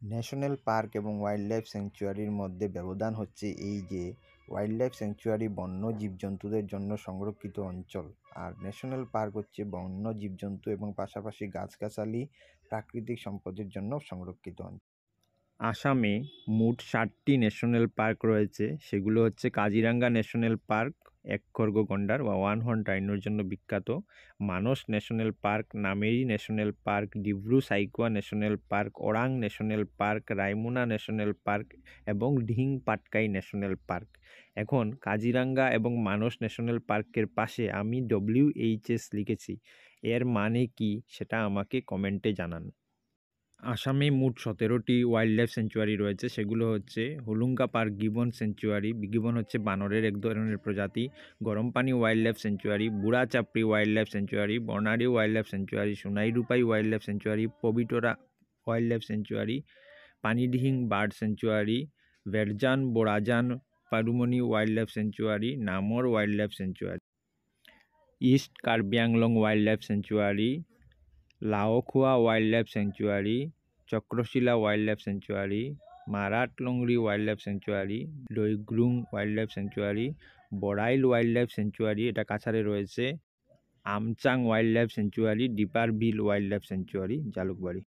National park এবং wild life স্যাংচুয়ারির মধ্যে ব্যবধান হচ্ছে এই যে ওয়াইল্ড লাইফ স্যাংচুয়ারি বন্য জীবজন্তুদের জন্য সংরক্ষিত অঞ্চল, আর ন্যাশনাল পার্ক হচ্ছে বন্য জীবজন্তু এবং পাশাপাশি গাছগাছালি প্রাকৃতিক সম্পদের জন্য সংরক্ষিত অঞ্চল। আসামে মোট 7টি ন্যাশনাল পার্ক রয়েছে। সেগুলো হচ্ছে কাজিরাঙ্গা ন্যাশনাল পার্ক এক খর্গ গন্ডার বা ওয়ান হর্ন রাইনোর জন্য বিখ্যাত, Manas national park, Nameri national park, Dibru Saikhowa national park, Orang national park, Raimona national park এবং ঢিং পাটকাই ন্যাশনাল পার্ক। এখন কাজিরাঙ্গা এবং মানস ন্যাশনাল পার্কের পাশে আমি WHS লিখেছি, এর মানে কি সেটা আমাকে কমেন্টে জানান। আসামে মোট 17টি ওয়াইল্ড লাইফ স্যাংচুয়ারি রয়েছে। সেগুলো হচ্ছে হোলুঙ্কা পার্ক গিবন স্যাংচুয়ারি, গিবন হচ্ছে বানরের এক ধরনের প্রজাতি, গরমপানি wild life sanctuary, Burha Chapori wildlife sanctuary, Bornadi wildlife sanctuary, Sonairupai wildlife sanctuary, Pobitora wildlife sanctuary, Panidihing bird sanctuary, Bherjan Borajan Padumoni wildlife sanctuary, Nambor wildlife sanctuary, east Karbi Anglong wildlife sanctuary, Laokhowa wildlife sanctuary, Chakrashila wildlife sanctuary, Maratlongri wildlife sanctuary, Doigrung wildlife sanctuary, Barail wildlife sanctuary, এটা কাছাড়ে রয়েছে, Amchang wildlife sanctuary, Deepor Beel wildlife sanctuary, Jalukbari.